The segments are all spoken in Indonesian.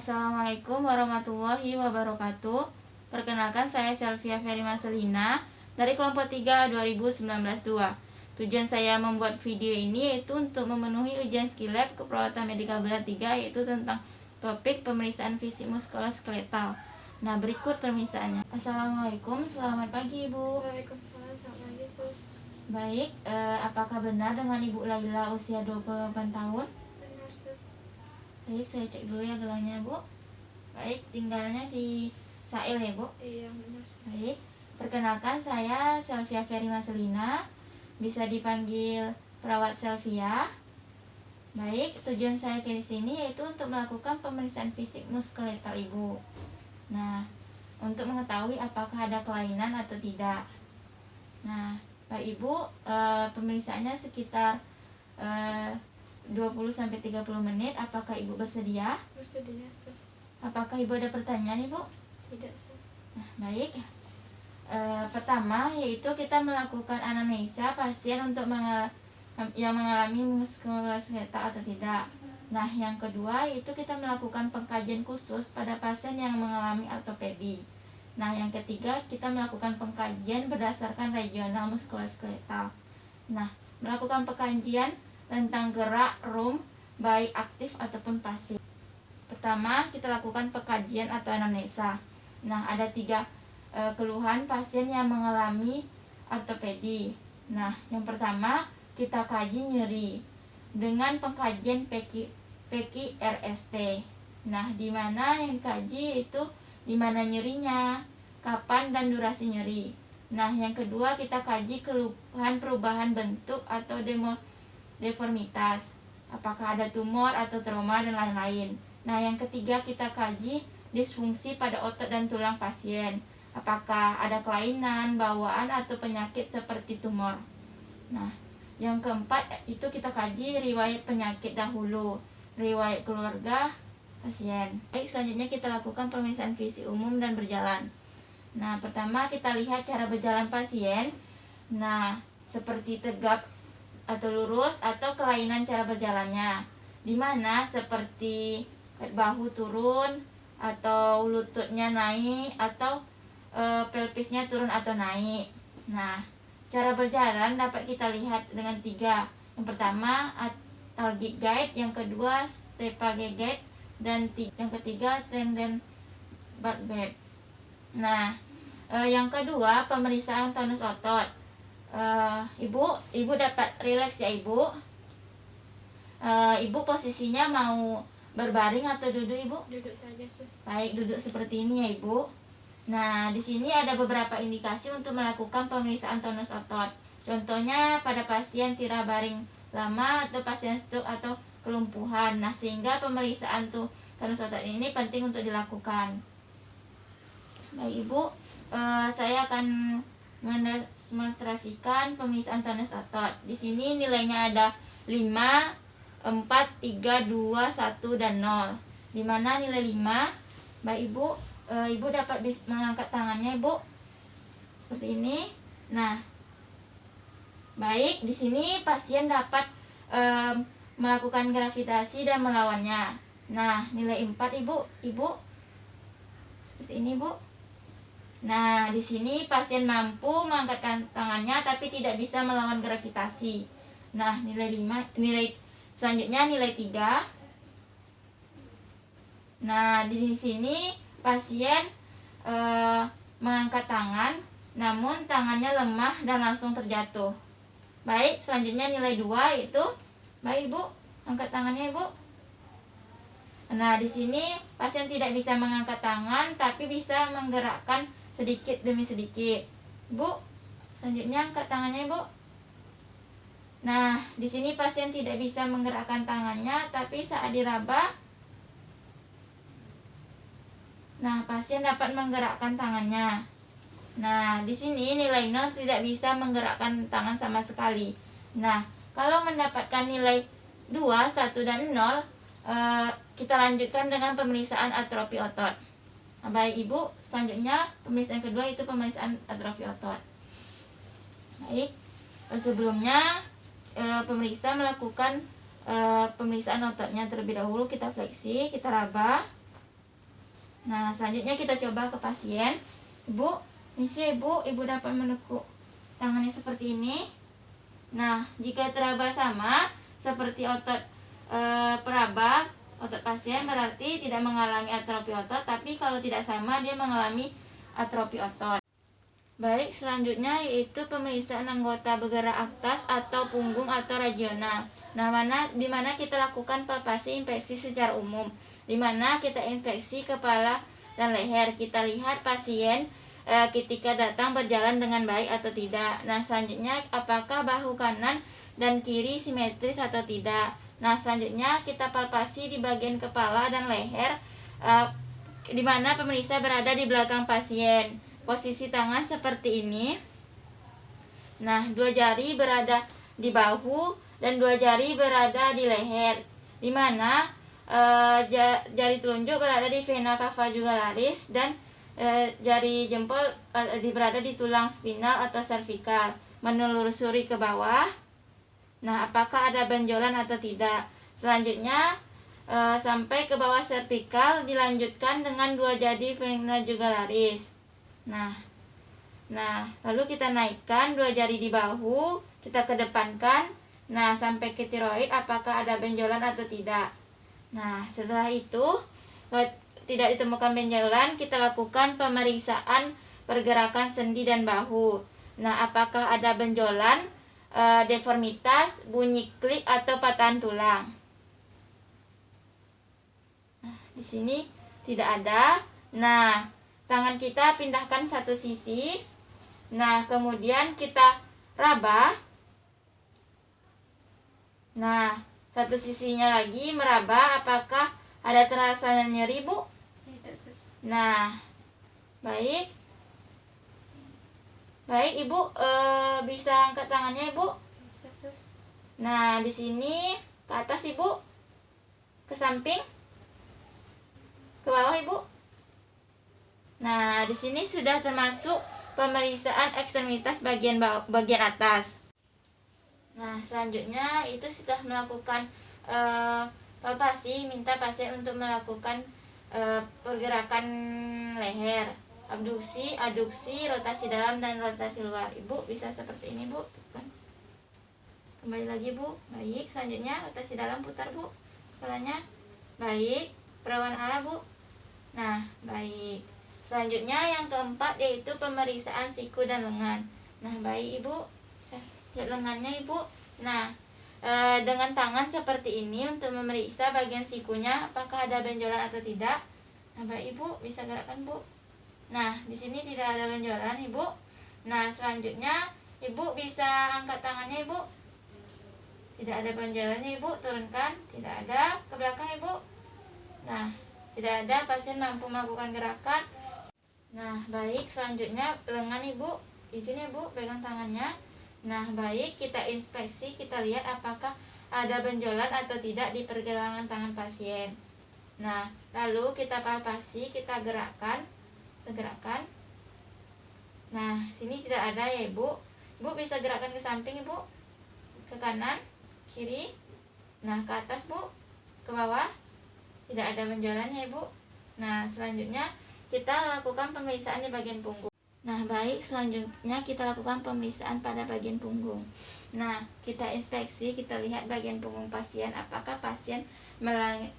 Assalamualaikum warahmatullahi wabarakatuh. Perkenalkan, saya Selvia Ferry Marcelina dari kelompok 3 2019-2. Tujuan saya membuat video ini yaitu untuk memenuhi ujian skill lab keperawatan medikal berat 3, yaitu tentang topik pemeriksaan fisik muskuloskeletal. Nah, berikut pemeriksaannya. Assalamualaikum, selamat pagi Ibu. Waalaikumsalam, selamat pagi sus. Baik, apakah benar dengan Ibu Laila usia 28 tahun? Benar sus. Baik, saya cek dulu ya gelangnya Bu. Baik, tinggalnya di Sail ya Bu. Iya benar sus. Baik, perkenalkan saya Selvia Ferry Marcelina, bisa dipanggil perawat Selvia. Baik, tujuan saya ke sini yaitu untuk melakukan pemeriksaan fisik muskuloskeletal Ibu. Nah, untuk mengetahui apakah ada kelainan atau tidak. Nah, Pak Ibu, pemeriksaannya sekitar 20-30 menit. Apakah Ibu bersedia? Bersedia sus. Apakah Ibu ada pertanyaan Ibu? Tidak sus. Nah, baik. Pertama yaitu kita melakukan anamnesa pasien untuk yang mengalami muskuloskeletal atau tidak. Nah, yang kedua itu kita melakukan pengkajian khusus pada pasien yang mengalami ortopedi. Nah, yang ketiga kita melakukan pengkajian berdasarkan regional muskuloskeletal. Nah, melakukan pengkajian tentang gerak room baik aktif ataupun pasif. Pertama, kita lakukan pengkajian atau anamnesa. Nah, ada 3 keluhan pasien yang mengalami ortopedi. Nah, yang pertama kita kaji nyeri dengan pengkajian PQRST. Nah, di mana yang dikaji itu di mana nyerinya, kapan dan durasi nyeri. Nah, yang kedua kita kaji keluhan perubahan bentuk atau deformitas, apakah ada tumor atau trauma dan lain-lain. Nah, yang ketiga kita kaji disfungsi pada otot dan tulang pasien, apakah ada kelainan, bawaan atau penyakit seperti tumor. Nah, yang keempat itu kita kaji riwayat penyakit dahulu, riwayat keluarga pasien. Baik, selanjutnya kita lakukan pemeriksaan fisik umum dan berjalan. Nah, pertama kita lihat cara berjalan pasien. Nah, seperti tegap atau lurus atau kelainan cara berjalannya, di mana seperti bahu turun atau lututnya naik atau pelvisnya turun atau naik. Nah, cara berjalan dapat kita lihat dengan 3. Yang pertama Algic Gait, yang kedua Stepage Gait, dan yang ketiga Tendon Barbed. Nah, yang kedua pemeriksaan tonus otot. Ibu dapat rileks ya Ibu. Ibu posisinya mau berbaring atau duduk Ibu? Duduk saja sus. Baik, duduk seperti ini ya Ibu. Nah, di sini ada beberapa indikasi untuk melakukan pemeriksaan tonus otot. Contohnya pada pasien tira baring lama atau pasien stroke atau kelumpuhan. Nah, sehingga pemeriksaan tonus otot ini penting untuk dilakukan. Baik Ibu, saya akan mendemonstrasikan pemeriksaan tonus otot. Di sini nilainya ada 5, 4, 3, 2, 1, dan 0. Di mana nilai 5, Baik Ibu, Ibu dapat mengangkat tangannya Ibu seperti ini. Nah, baik, di sini pasien dapat melakukan gravitasi dan melawannya. Nah, nilai 4 Ibu seperti ini Ibu. Nah, di sini pasien mampu mengangkat tangannya tapi tidak bisa melawan gravitasi. Nah, nilai selanjutnya nilai 3. Nah, di sini pasien mengangkat tangan namun tangannya lemah dan langsung terjatuh. Baik, selanjutnya nilai 2 itu baik Ibu, angkat tangannya Ibu. Nah, di sini pasien tidak bisa mengangkat tangan tapi bisa menggerakkan sedikit demi sedikit. Bu, selanjutnya angkat tangannya Ibu. Nah, di sini pasien tidak bisa menggerakkan tangannya tapi saat diraba, nah pasien dapat menggerakkan tangannya. Nah, di sini nilai 0 tidak bisa menggerakkan tangan sama sekali. Nah, kalau mendapatkan nilai 2, 1, dan 0, kita lanjutkan dengan pemeriksaan atrofi otot. Nah, baik Ibu, selanjutnya pemeriksaan kedua itu pemeriksaan atrofi otot. Baik, sebelumnya pemeriksa melakukan pemeriksaan ototnya terlebih dahulu. Kita fleksi, kita raba. Nah, selanjutnya kita coba ke pasien. Ibu, misi ibu dapat menekuk tangannya seperti ini. Nah, jika teraba sama seperti otot peraba otot pasien, berarti tidak mengalami atrofi otot, tapi kalau tidak sama dia mengalami atrofi otot. Baik, selanjutnya yaitu pemeriksaan anggota bergerak atas atau punggung atau regional. Nah, di mana kita lakukan palpasi inspeksi secara umum, di mana kita inspeksi kepala dan leher. Kita lihat pasien ketika datang berjalan dengan baik atau tidak. Nah, selanjutnya apakah bahu kanan dan kiri simetris atau tidak. Nah, selanjutnya kita palpasi di bagian kepala dan leher, di mana pemeriksa berada di belakang pasien. Posisi tangan seperti ini. Nah, 2 jari berada di bahu dan 2 jari berada di leher, di mana jari telunjuk berada di vena cava jugularis dan jari jempol berada di tulang spinal atau servikal, menelusuri ke bawah. Nah, apakah ada benjolan atau tidak. Selanjutnya sampai ke bawah servikal, dilanjutkan dengan 2 jari vena jugularis. Nah, lalu kita naikkan 2 jari di bahu, kita kedepankan. Nah, sampai ke tiroid, apakah ada benjolan atau tidak. Nah, setelah itu tidak ditemukan benjolan, kita lakukan pemeriksaan pergerakan sendi dan bahu. Nah, apakah ada benjolan, deformitas, bunyi klik atau patahan tulang. Nah, di sini tidak ada. Nah, tangan kita pindahkan satu sisi. Nah, kemudian kita raba. Nah, satu sisinya lagi meraba. Apakah ada terasa nyeri, Bu? Tidak, sus. Nah, baik. Baik, Ibu bisa angkat tangannya, Ibu. Bisa, sus. Nah, di sini ke atas, Ibu. Ke samping. Ke bawah, Ibu. Nah, di sini sudah termasuk pemeriksaan ekstremitas bagian atas. Nah, selanjutnya itu sudah melakukan palpasi, minta pasien untuk melakukan pergerakan leher, abduksi, aduksi, rotasi dalam dan rotasi luar. Ibu bisa seperti ini, Bu. Kembali lagi, Bu. Baik, selanjutnya rotasi dalam, putar, Bu. Kepalanya. Baik, perawan ala, Bu. Nah, baik. Selanjutnya yang keempat yaitu pemeriksaan siku dan lengan. Nah, baik Ibu, bisa lihat lengannya, Ibu. Nah, dengan tangan seperti ini untuk memeriksa bagian sikunya apakah ada benjolan atau tidak. Nah, baik Ibu, bisa gerakkan, Bu. Nah, di sini tidak ada benjolan, Ibu. Nah, selanjutnya Ibu bisa angkat tangannya, Ibu. Tidak ada benjolannya, Ibu, turunkan. Tidak ada. Ke belakang, Ibu. Nah, tidak ada, pasien mampu melakukan gerakan. Nah, baik, selanjutnya lengan Ibu. Di sini Ibu pegang tangannya. Nah, baik, kita inspeksi, kita lihat apakah ada benjolan atau tidak di pergelangan tangan pasien. Nah, lalu kita palpasi, kita gerakkan. Nah, sini tidak ada ya, Ibu. Ibu bisa gerakkan ke samping, Ibu. Ke kanan, kiri. Nah, ke atas, Bu. Ke bawah. Tidak ada benjolannya, Ibu. Nah, selanjutnya kita lakukan pemeriksaan di bagian punggung. Nah, baik, selanjutnya kita lakukan pemeriksaan pada bagian punggung. Nah, kita inspeksi, kita lihat bagian punggung pasien, apakah pasien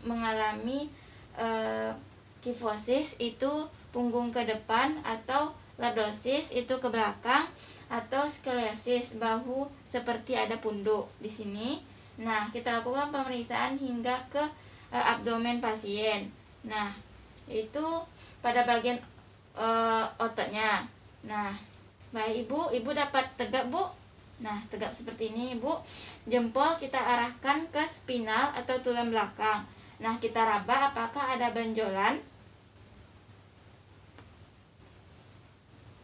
mengalami kifosis, itu punggung ke depan, atau lordosis, itu ke belakang, atau skoliosis, bahu seperti ada punduk di sini. Nah, kita lakukan pemeriksaan hingga ke abdomen pasien. Nah, itu pada bagian ototnya. Nah, baik Ibu dapat tegak, Bu. Nah, tegak seperti ini, Ibu. Jempol kita arahkan ke spinal atau tulang belakang. Nah, kita raba apakah ada benjolan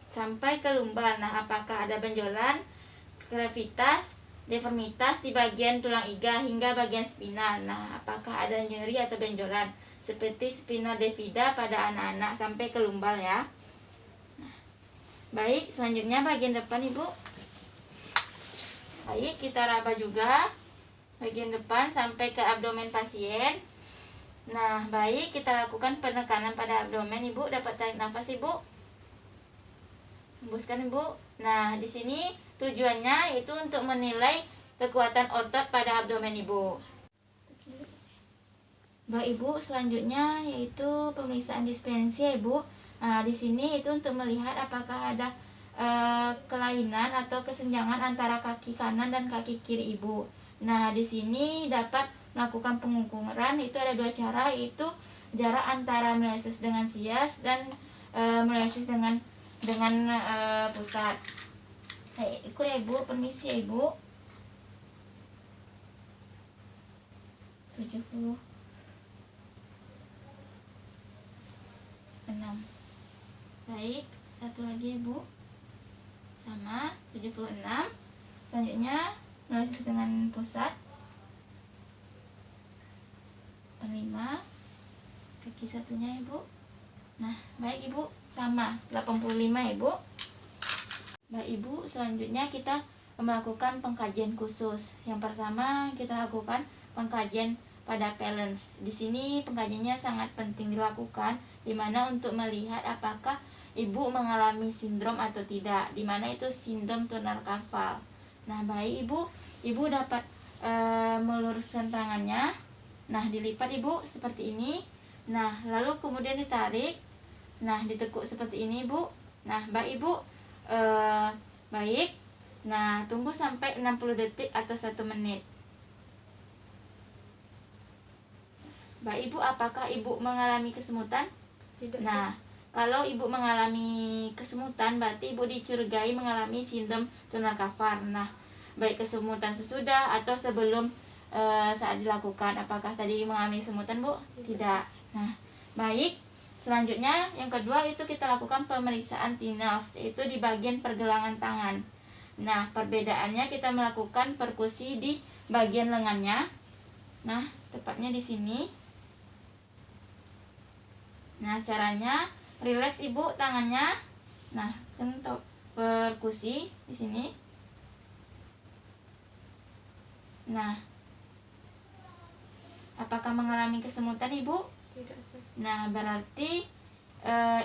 sampai ke lumbar. Nah, apakah ada benjolan, gravitas, deformitas di bagian tulang iga hingga bagian spinal. Nah, apakah ada nyeri atau benjolan seperti spina bifida pada anak-anak sampai ke lumbar ya. Nah, baik, selanjutnya bagian depan, Ibu. Baik, kita raba juga bagian depan sampai ke abdomen pasien. Nah, baik, kita lakukan penekanan pada abdomen. Ibu dapat tarik nafas, Ibu. Hembuskan, Ibu. Nah, di sini tujuannya itu untuk menilai kekuatan otot pada abdomen Ibu. Baik, Ibu, selanjutnya yaitu pemeriksaan dispensi ya, Ibu. Nah, di sini itu untuk melihat apakah ada kelainan atau kesenjangan antara kaki kanan dan kaki kiri Ibu. Nah, di sini dapat melakukan pengukuran. Itu ada dua cara, yaitu jarak antara meniscus dengan sias dan meniscus dengan pusat. Ikut ya, Ibu, permisi ya, Ibu. 76. Baik, satu lagi, Ibu. Sama 76. Selanjutnya meniscus dengan pusat 5. Kaki satunya, Ibu. Nah, baik, Ibu, sama 85 ya, Ibu. Baik, Ibu, selanjutnya kita melakukan pengkajian khusus. Yang pertama kita lakukan pengkajian pada balance. Di sini pengkajiannya sangat penting dilakukan, dimana untuk melihat apakah Ibu mengalami sindrom atau tidak, dimana itu sindrom tunar karpal. Nah, baik, Ibu dapat meluruskan tangannya. Nah, dilipat, Ibu, seperti ini. Nah, lalu kemudian ditarik. Nah, ditekuk seperti ini, Ibu. Nah, baik, Ibu. Baik. Nah, tunggu sampai 60 detik atau 1 menit. Baik, Ibu, apakah Ibu mengalami kesemutan? Tidak, Nah, kalau Ibu mengalami kesemutan, berarti Ibu dicurigai mengalami sindrom tunar karpal. Nah, baik kesemutan sesudah atau sebelum saat dilakukan. Apakah tadi mengalami kesemutan, Bu? Tidak. Nah, baik. Selanjutnya, yang kedua itu kita lakukan pemeriksaan TINELS, yaitu di bagian pergelangan tangan. Nah, perbedaannya kita melakukan perkusi di bagian lengannya. Nah, tepatnya di sini. Nah, caranya rileks, Ibu, tangannya. Nah, untuk perkusi di sini. Nah, apakah mengalami kesemutan, Ibu? Tidak, sus. Nah, berarti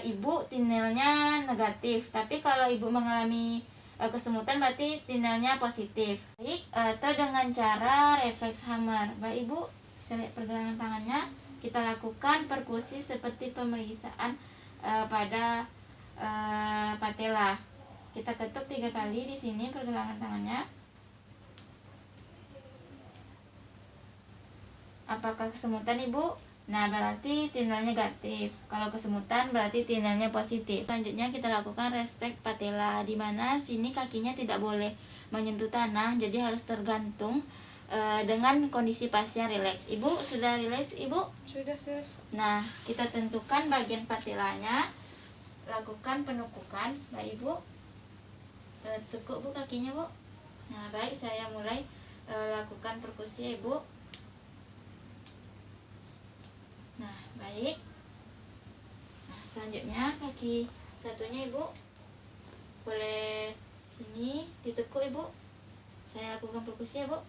Ibu tinelnya negatif. Tapi kalau Ibu mengalami kesemutan, berarti tinelnya positif. Baik, atau dengan cara refleks hammer. Baik, Ibu, bisa lihat pergelangan tangannya. Kita lakukan perkusi seperti pemeriksaan pada patella. Kita ketuk 3 kali di sini pergelangan tangannya. Apakah kesemutan, Ibu? Nah, berarti tinelnya negatif. Kalau kesemutan berarti tinelnya positif. Selanjutnya kita lakukan respect patella, di mana sini kakinya tidak boleh menyentuh tanah, jadi harus tergantung dengan kondisi pasien rileks. Ibu sudah rileks, Ibu? Sudah, sus. Nah, kita tentukan bagian patellanya, lakukan penekukan. Baik, Ibu. Tekuk, Bu, kakinya, Bu. Nah, baik, saya mulai lakukan perkusi, Ibu. Nah, baik. Nah, selanjutnya kaki satunya, Ibu. Boleh sini ditekuk, Ibu. Saya lakukan perkusi ya, Bu.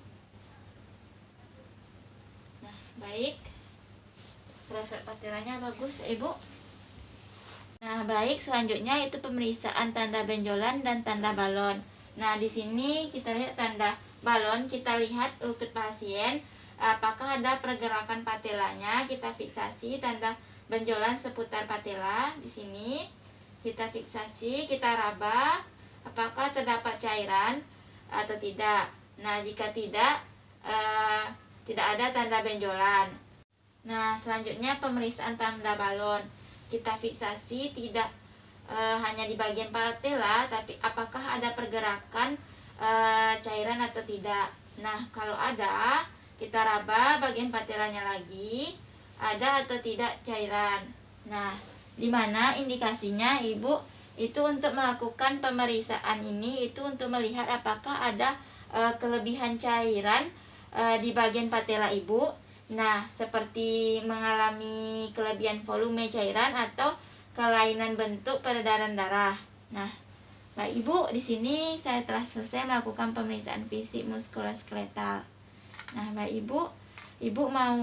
Nah, baik. Refleks patellanya bagus, Ibu. Nah, baik, selanjutnya itu pemeriksaan tanda benjolan dan tanda balon. Nah, di sini kita lihat tanda balon, kita lihat lutut pasien. Apakah ada pergerakan patellanya? Kita fiksasi tanda benjolan seputar patella. Di sini kita fiksasi, kita raba. Apakah terdapat cairan atau tidak? Nah, jika tidak, tidak ada tanda benjolan. Nah, selanjutnya pemeriksaan tanda balon. Kita fiksasi tidak hanya di bagian patella, tapi apakah ada pergerakan cairan atau tidak. Nah, kalau ada, kita raba bagian patellanya lagi, ada atau tidak cairan. Nah, di mana indikasinya, Ibu, itu untuk melakukan pemeriksaan ini itu untuk melihat apakah ada kelebihan cairan di bagian patella Ibu. Nah, seperti mengalami kelebihan volume cairan atau kelainan bentuk peredaran darah. Nah, Baik Ibu, di sini saya telah selesai melakukan pemeriksaan fisik muskuloskeletal. Nah, Baik Ibu, Ibu mau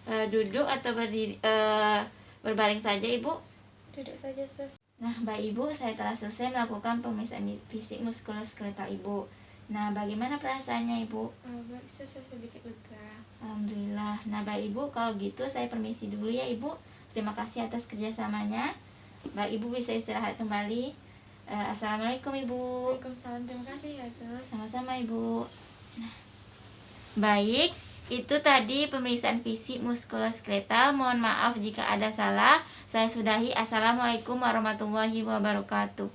Duduk atau berdiri, berbaring saja Ibu? Duduk saja, sus. Nah, Bapak Ibu, saya telah selesai melakukan pemeriksaan fisik muskuloskeletal Ibu. Nah, bagaimana perasaannya Ibu? Baik, sus, sedikit lega. Alhamdulillah. Nah, Bapak Ibu, kalau gitu saya permisi dulu ya Ibu. Terima kasih atas kerjasamanya. Bapak Ibu bisa istirahat kembali. Assalamualaikum Ibu. Waalaikumsalam, terima kasih ya, sus. Sama-sama Ibu. Nah, baik, itu tadi pemeriksaan fisik muskuloskeletal. Mohon maaf jika ada salah. Saya sudahi. Assalamualaikum warahmatullahi wabarakatuh.